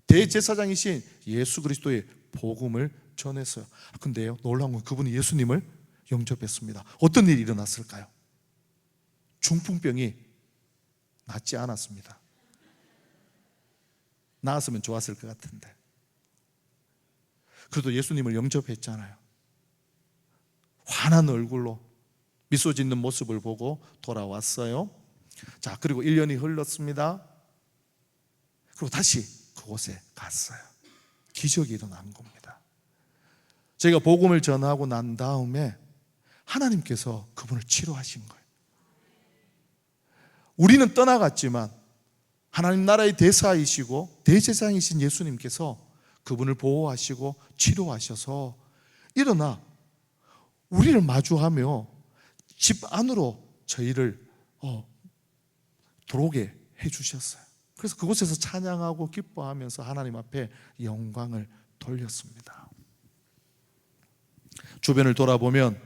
대제사장이신 예수 그리스도의 복음을 전했어요. 근데요, 놀라운 건 그분이 예수님을 영접했습니다. 어떤 일이 일어났을까요? 중풍병이 낫지 않았습니다. 나았으면 좋았을 것 같은데, 그래도 예수님을 영접했잖아요. 환한 얼굴로 미소 짓는 모습을 보고 돌아왔어요. 자, 그리고 1년이 흘렀습니다. 그리고 다시 그곳에 갔어요. 기적이 일어난 겁니다. 저희가 복음을 전하고 난 다음에 하나님께서 그분을 치료하신 거예요. 우리는 떠나갔지만 하나님 나라의 대사이시고 대제사장이신 예수님께서 그분을 보호하시고 치료하셔서 일어나 우리를 마주하며 집 안으로 저희를 들어오게 해주셨어요. 그래서 그곳에서 찬양하고 기뻐하면서 하나님 앞에 영광을 돌렸습니다. 주변을 돌아보면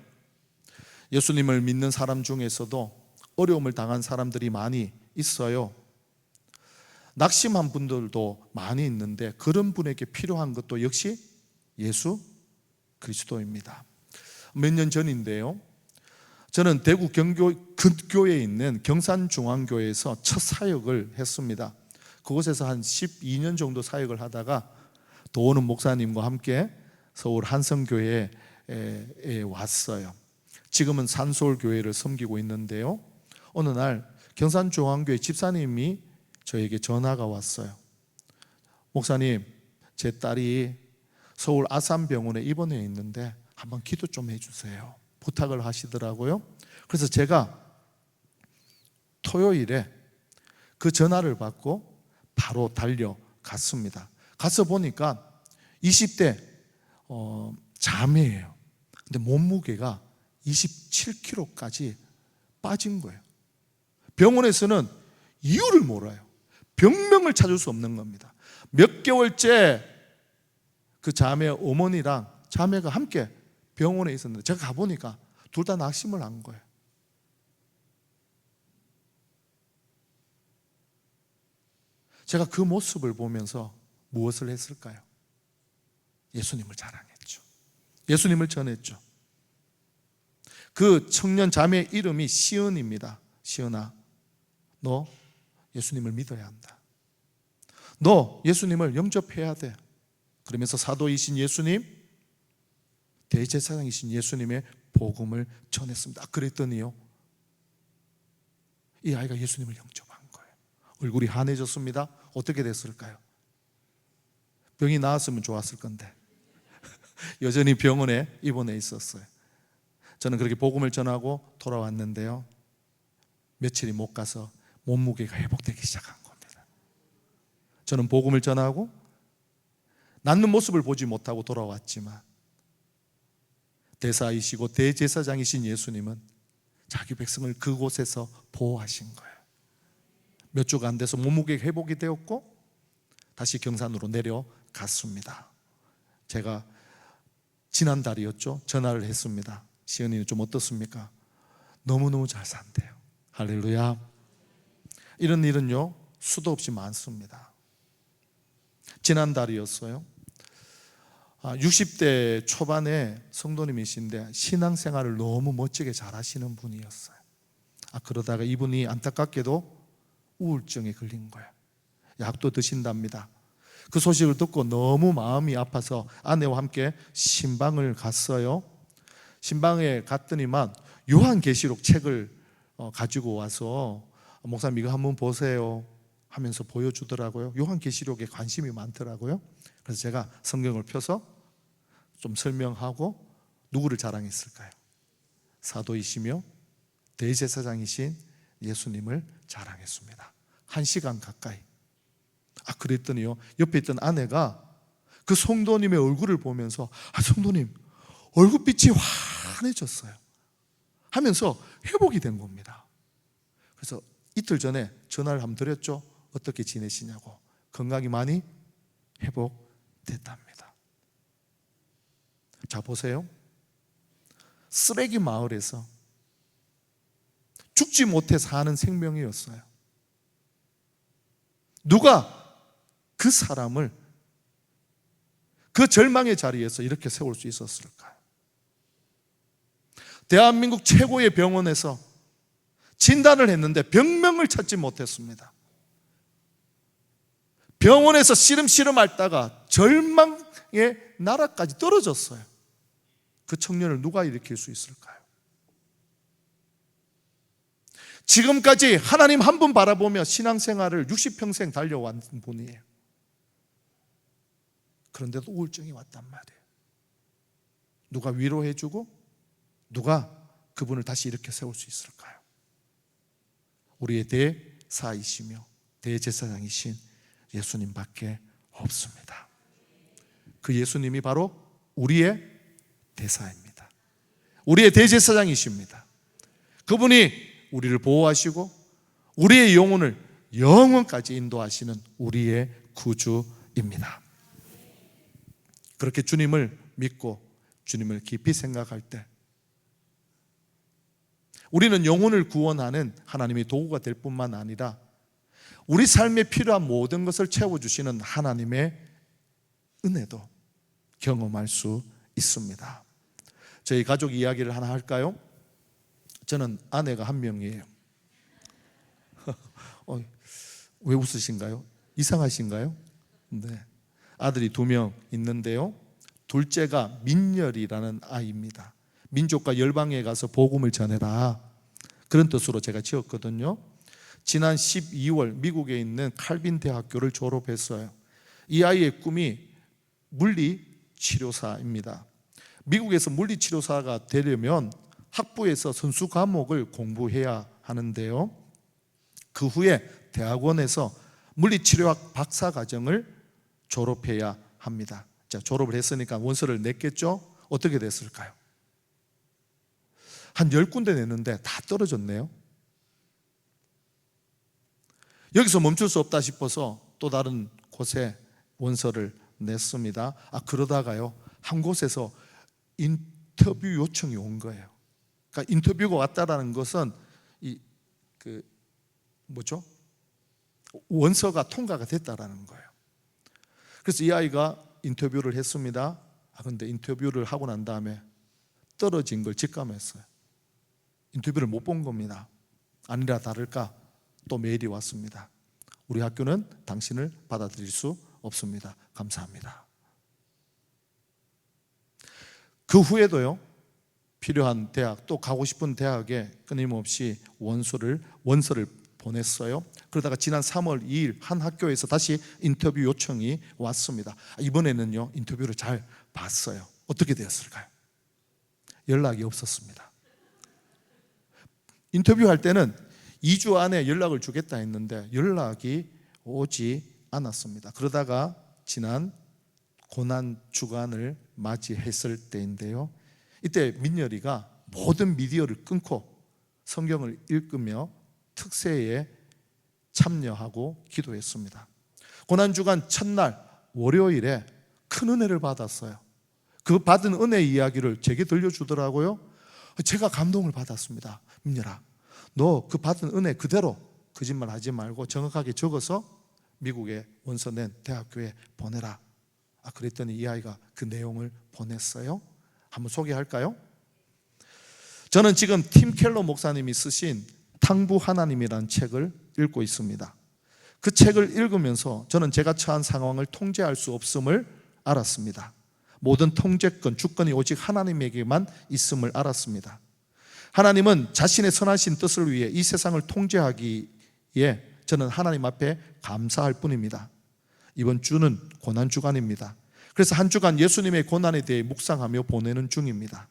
예수님을 믿는 사람 중에서도 어려움을 당한 사람들이 많이 있어요. 낙심한 분들도 많이 있는데 그런 분에게 필요한 것도 역시 예수 그리스도입니다. 몇 년 전인데요, 저는 대구 근교에 있는 경산중앙교회에서 첫 사역을 했습니다. 그곳에서 한 12년 정도 사역을 하다가 도오는 목사님과 함께 서울 한성교회에 왔어요. 지금은 산서울교회를 섬기고 있는데요, 어느 날 경산중앙교회 집사님이 저에게 전화가 왔어요. 목사님, 제 딸이 서울 아산병원에 입원해 있는데 한번 기도 좀 해주세요, 부탁을 하시더라고요. 그래서 제가 토요일에 그 전화를 받고 바로 달려갔습니다. 가서 보니까 20대 자매예요. 근데 몸무게가 27kg까지 빠진 거예요. 병원에서는 이유를 몰라요. 병명을 찾을 수 없는 겁니다. 몇 개월째 그 자매 어머니랑 자매가 함께 병원에 있었는데 제가 가보니까 둘 다 낙심을 한 거예요. 제가 그 모습을 보면서 무엇을 했을까요? 예수님을 자랑했죠. 예수님을 전했죠. 그 청년 자매 이름이 시은입니다. 시은아, 너 예수님을 믿어야 한다. 너 예수님을 영접해야 돼. 그러면서 사도이신 예수님, 대제사장이신 예수님의 복음을 전했습니다. 그랬더니요, 이 아이가 예수님을 영접한 거예요. 얼굴이 환해졌습니다. 어떻게 됐을까요? 병이 나았으면 좋았을 건데 여전히 병원에 입원해 있었어요. 저는 그렇게 복음을 전하고 돌아왔는데요, 며칠이 못 가서 몸무게가 회복되기 시작한 겁니다. 저는 복음을 전하고 낫는 모습을 보지 못하고 돌아왔지만 대사이시고 대제사장이신 예수님은 자기 백성을 그곳에서 보호하신 거예요. 몇 주가 안 돼서 몸무게가 회복이 되었고 다시 경산으로 내려갔습니다. 제가 지난달이었죠, 전화를 했습니다. 시은이는 좀 어떻습니까? 너무너무 잘 산대요. 할렐루야. 이런 일은요, 수도 없이 많습니다. 지난달이었어요. 60대 초반에 성도님이신데 신앙생활을 너무 멋지게 잘하시는 분이었어요. 그러다가 이분이 안타깝게도 우울증에 걸린 거예요. 약도 드신답니다. 그 소식을 듣고 너무 마음이 아파서 아내와 함께 신방을 갔어요. 신방에 갔더니만 요한계시록 책을 가지고 와서 목사님 이거 한번 보세요 하면서 보여주더라고요. 요한계시록에 관심이 많더라고요. 그래서 제가 성경을 펴서 좀 설명하고 누구를 자랑했을까요? 사도이시며 대제사장이신 예수님을 자랑했습니다. 1시간 가까이. 그랬더니요, 옆에 있던 아내가 그 성도님의 얼굴을 보면서 성도님 얼굴빛이 환해졌어요 하면서 회복이 된 겁니다. 그래서 이틀 전에 전화를 한번 드렸죠. 어떻게 지내시냐고. 건강이 많이 회복됐답니다. 자, 보세요. 쓰레기 마을에서 죽지 못해 사는 생명이었어요. 누가 그 사람을 그 절망의 자리에서 이렇게 세울 수 있었을까요? 대한민국 최고의 병원에서 진단을 했는데 병명을 찾지 못했습니다. 병원에서 씨름씨름 앓다가 절망의 나라까지 떨어졌어요. 그 청년을 누가 일으킬 수 있을까요? 지금까지 하나님 한 분 바라보며 신앙생활을 60평생 달려온 분이에요. 그런데도 우울증이 왔단 말이에요. 누가 위로해주고 누가 그분을 다시 일으켜 세울 수 있을까요? 우리의 대사이시며 대제사장이신 예수님밖에 없습니다. 그 예수님이 바로 우리의 대사입니다. 우리의 대제사장이십니다. 그분이 우리를 보호하시고 우리의 영혼을 영원까지 인도하시는 우리의 구주입니다. 그렇게 주님을 믿고 주님을 깊이 생각할 때 우리는 영혼을 구원하는 하나님의 도구가 될 뿐만 아니라 우리 삶에 필요한 모든 것을 채워주시는 하나님의 은혜도 경험할 수 있습니다. 저희 가족 이야기를 하나 할까요? 저는 아내가 한 명이에요. 왜 웃으신가요? 이상하신가요? 네. 아들이 2명 있는데요, 둘째가 민열이라는 아이입니다. 민족과 열방에 가서 복음을 전해라, 그런 뜻으로 제가 지었거든요. 지난 12월 미국에 있는 칼빈 대학교를 졸업했어요. 이 아이의 꿈이 물리치료사입니다. 미국에서 물리치료사가 되려면 학부에서 선수 과목을 공부해야 하는데요, 그 후에 대학원에서 물리치료학 박사과정을 졸업해야 합니다. 자, 졸업을 했으니까 원서를 냈겠죠? 어떻게 됐을까요? 한 10군데 냈는데 다 떨어졌네요. 여기서 멈출 수 없다 싶어서 또 다른 곳에 원서를 냈습니다. 그러다가요, 한 곳에서 인터뷰 요청이 온 거예요. 그러니까 인터뷰가 왔다라는 것은 원서가 통과가 됐다라는 거예요. 그래서 이 아이가 인터뷰를 했습니다. 그런데 인터뷰를 하고 난 다음에 떨어진 걸 직감했어요. 인터뷰를 못 본 겁니다. 아니라 다를까 또 메일이 왔습니다. 우리 학교는 당신을 받아들일 수 없습니다. 감사합니다. 그 후에도요, 필요한 대학, 또 가고 싶은 대학에 끊임없이 원서를 보냈어요. 그러다가 지난 3월 2일 한 학교에서 다시 인터뷰 요청이 왔습니다. 이번에는요, 인터뷰를 잘 봤어요. 어떻게 되었을까요? 연락이 없었습니다. 인터뷰할 때는 2주 안에 연락을 주겠다 했는데 연락이 오지 않았습니다. 그러다가 지난 고난 주간을 맞이했을 때인데요, 이때 민열이가 모든 미디어를 끊고 성경을 읽으며 특세에 참여하고 기도했습니다. 고난주간 첫날 월요일에 큰 은혜를 받았어요. 그 받은 은혜 이야기를 제게 들려주더라고요. 제가 감동을 받았습니다. 민열아, 너 그 받은 은혜 그대로 거짓말 하지 말고 정확하게 적어서 미국에 원서 낸 대학교에 보내라. 그랬더니 이 아이가 그 내용을 보냈어요. 한번 소개할까요? 저는 지금 팀 켈러 목사님이 쓰신 탕부 하나님이라는 책을 읽고 있습니다. 그 책을 읽으면서 저는 제가 처한 상황을 통제할 수 없음을 알았습니다. 모든 통제권, 주권이 오직 하나님에게만 있음을 알았습니다. 하나님은 자신의 선하신 뜻을 위해 이 세상을 통제하기에 저는 하나님 앞에 감사할 뿐입니다. 이번 주는 고난주간입니다. 그래서 한 주간 예수님의 고난에 대해 묵상하며 보내는 중입니다.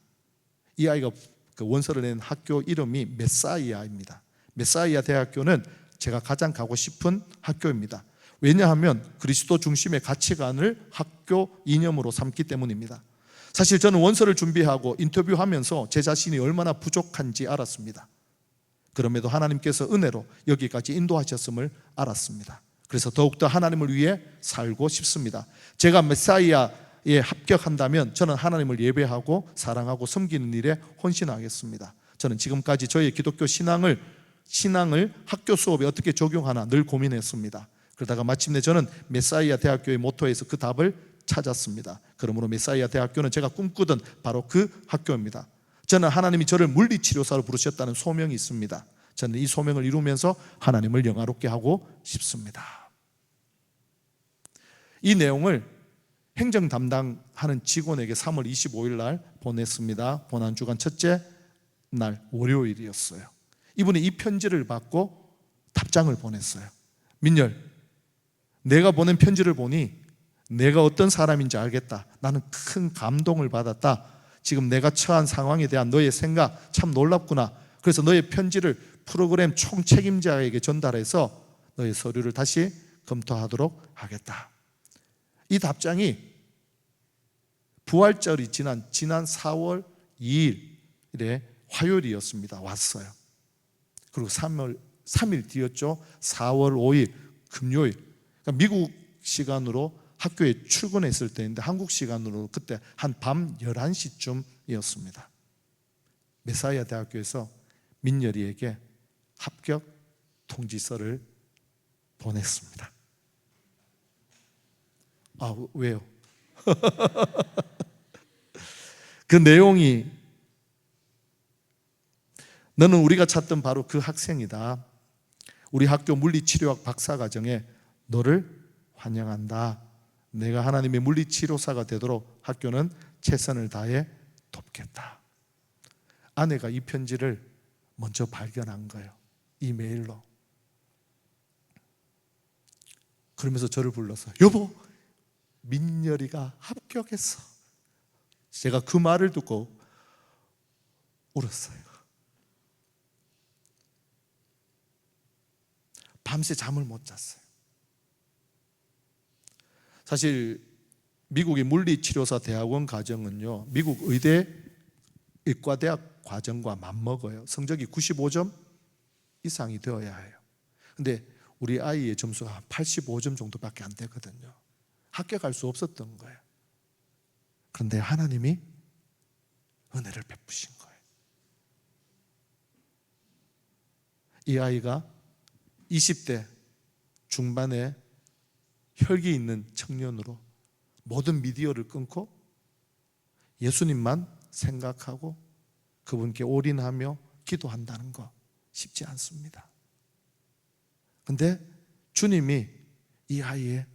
이 아이가 그 원서를 낸 학교 이름이 메사이아입니다. 메사이아 대학교는 제가 가장 가고 싶은 학교입니다. 왜냐하면 그리스도 중심의 가치관을 학교 이념으로 삼기 때문입니다. 사실 저는 원서를 준비하고 인터뷰하면서 제 자신이 얼마나 부족한지 알았습니다. 그럼에도 하나님께서 은혜로 여기까지 인도하셨음을 알았습니다. 그래서 더욱더 하나님을 위해 살고 싶습니다. 제가 메사이아에 합격한다면 저는 하나님을 예배하고 사랑하고 섬기는 일에 헌신하겠습니다. 저는 지금까지 저의 기독교 신앙을 학교 수업에 어떻게 적용하나 늘 고민했습니다. 그러다가 마침내 저는 메사이아 대학교의 모토에서 그 답을 찾았습니다. 그러므로 메사이아 대학교는 제가 꿈꾸던 바로 그 학교입니다. 저는 하나님이 저를 물리치료사로 부르셨다는 소명이 있습니다. 저는 이 소명을 이루면서 하나님을 영화롭게 하고 싶습니다. 이 내용을 행정 담당하는 직원에게 3월 25일 날 보냈습니다. 고난주간 첫째 날 월요일이었어요. 이분이 이 편지를 받고 답장을 보냈어요. 민열, 내가 보낸 편지를 보니 내가 어떤 사람인지 알겠다. 나는 큰 감동을 받았다. 지금 내가 처한 상황에 대한 너의 생각 참 놀랍구나. 그래서 너의 편지를 프로그램 총책임자에게 전달해서 너의 서류를 다시 검토하도록 하겠다. 이 답장이 부활절이 지난 4월 2일에 화요일이었습니다. 왔어요. 그리고 3일 뒤였죠. 4월 5일 금요일. 그러니까 미국 시간으로 학교에 출근했을 때인데 한국 시간으로 그때 한 밤 11시쯤이었습니다. 메사이아 대학교에서 민열이에게 합격 통지서를 보냈습니다. 왜요? 그 내용이 너는 우리가 찾던 바로 그 학생이다. 우리 학교 물리치료학 박사과정에 너를 환영한다. 내가 하나님의 물리치료사가 되도록 학교는 최선을 다해 돕겠다. 아내가 이 편지를 먼저 발견한 거예요. 이메일로. 그러면서 저를 불러서 여보, 민열이가 합격했어. 제가 그 말을 듣고 울었어요. 밤새 잠을 못 잤어요. 사실 미국의 물리치료사 대학원 과정은요, 미국 의대 의과대학 과정과 맞먹어요. 성적이 95점 이상이 되어야 해요. 근데 우리 아이의 점수가 한 85점 정도밖에 안 되거든요. 합격할 수 없었던 거예요. 그런데 하나님이 은혜를 베푸신 거예요. 이 아이가 20대 중반에 혈기 있는 청년으로 모든 미디어를 끊고 예수님만 생각하고 그분께 올인하며 기도한다는 거 쉽지 않습니다. 근데 주님이 이 아이의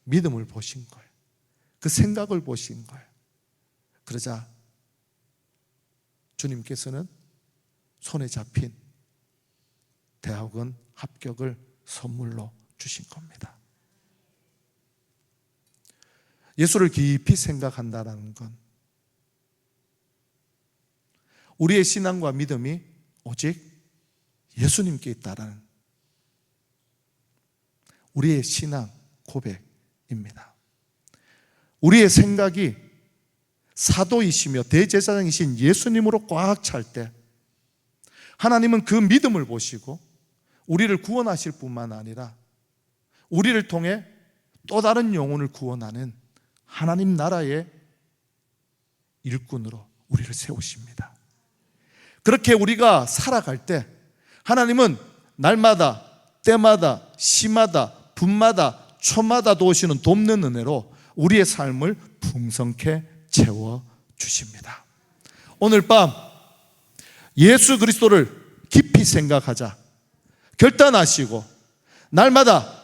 믿음을 보신 거예요. 그 생각을 보신 거예요. 그러자 주님께서는 손에 잡힌 대학원 합격을 선물로 주신 겁니다. 예수를 깊이 생각한다는 건 우리의 신앙과 믿음이 오직 예수님께 있다라는 우리의 신앙 고백입니다. 우리의 생각이 사도이시며 대제사장이신 예수님으로 꽉 찰 때 하나님은 그 믿음을 보시고 우리를 구원하실 뿐만 아니라 우리를 통해 또 다른 영혼을 구원하는 하나님 나라의 일꾼으로 우리를 세우십니다. 그렇게 우리가 살아갈 때 하나님은 날마다 때마다 시마다 분마다 초마다 도우시는 돕는 은혜로 우리의 삶을 풍성케 채워주십니다. 오늘 밤 예수 그리스도를 깊이 생각하자 결단하시고 날마다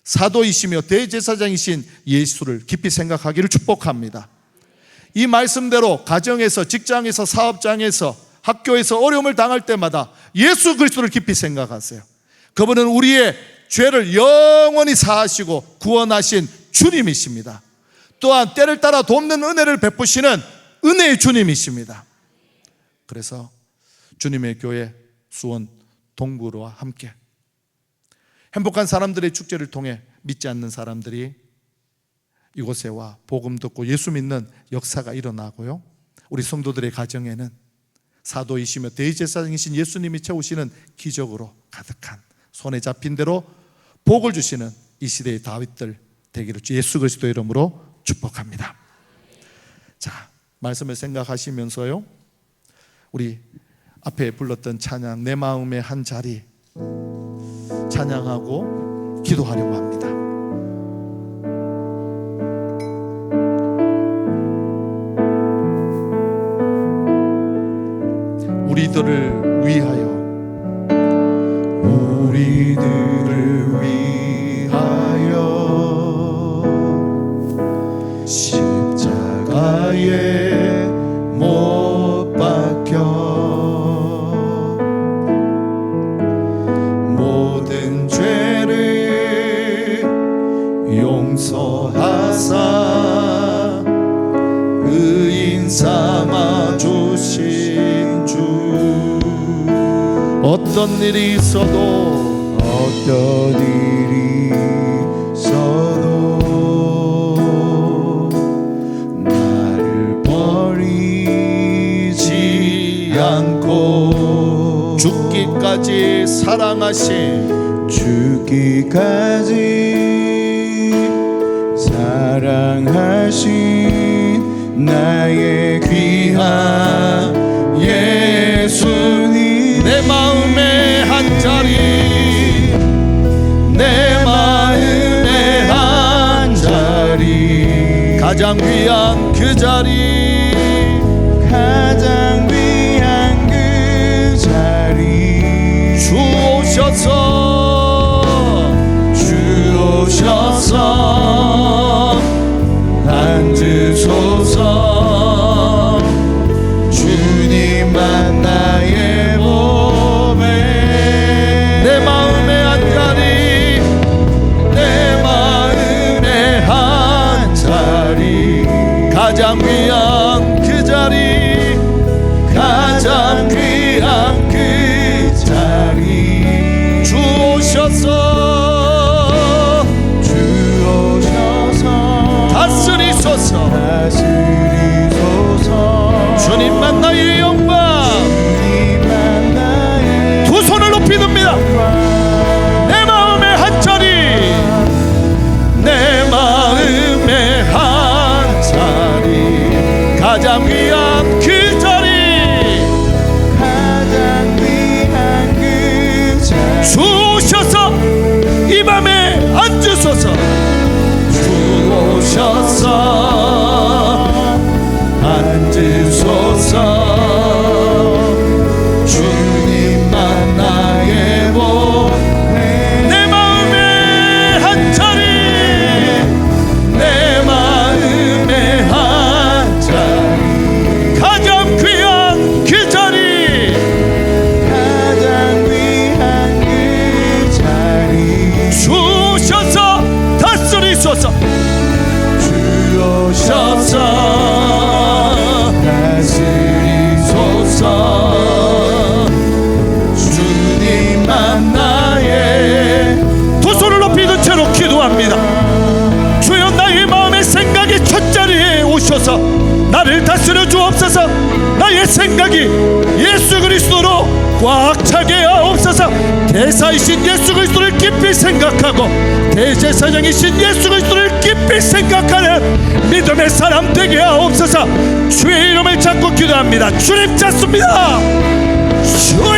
사도이시며 대제사장이신 예수를 깊이 생각하기를 축복합니다. 이 말씀대로 가정에서, 직장에서, 사업장에서, 학교에서 어려움을 당할 때마다 예수 그리스도를 깊이 생각하세요. 그분은 우리의 죄를 영원히 사하시고 구원하신 주님이십니다. 또한 때를 따라 돕는 은혜를 베푸시는 은혜의 주님이십니다. 그래서 주님의 교회 수원 동부로와 함께 행복한 사람들의 축제를 통해 믿지 않는 사람들이 이곳에 와 복음 듣고 예수 믿는 역사가 일어나고요, 우리 성도들의 가정에는 사도이시며 대제사장이신 예수님이 채우시는 기적으로 가득한 손에 잡힌 대로 복을 주시는 이 시대의 다윗들 되기를 주 예수 그리스도의 이름으로 축복합니다. 자, 말씀을 생각하시면서요, 우리 앞에 불렀던 찬양 내 마음의 한 자리 찬양하고 기도하려고 합니다. 우리들을 위하여 십자가에 못 박혀 모든 죄를 용서하사 의인 삼아 주신 주. 어떤 일이 있어도 나를 버리지 않고 죽기까지 사랑하신 나의 귀한 예수님. 내 마음의 한 자리, 내 마음의 한 자리, 가장 귀한 그 자리, 가장 귀한 그 자리. 주 오셔서 앉으소서. 주님만 나의 보배. 내 마음의 한 자리, 내 마음의 한 자리, 가장 귀한 그 자리, 가장 귀한 그 자리. 주 오셔서 다스리소서. 주님만 나의 영광. 두 손을 높이 듭니다. 내 마음의 한 자리, 내 마음의 한 자리, 가장 귀한 그 자리, 가장 귀한 그 자리. 주 오셔서 이 밤에 주셔서 앉으소서. 주님만 나의 복, 내 마음의 한 자리, 내 마음의 한 자리, 가장 귀한 그 자리, 가장 귀한 그 자리 주셔서 다스리소서. 주셔서 다스리소서. 주님만 나의, 두 손을 높이 든 채로 기도합니다. 주여, 나의 마음의 생각이 첫자리에 오셔서 나를 다스려 주옵소서. 나의 생각이 예수 그리스도로 꽉 차게 하옵소서. 대사이신 예수 그리스도를 깊이 생각하고 대제사장이신 예수 그리스도를 깊이 생각하는 믿음의 사람 되게 하옵소서. 주의 이름을 잡고 기도합니다. 주님 찾습니다. 주의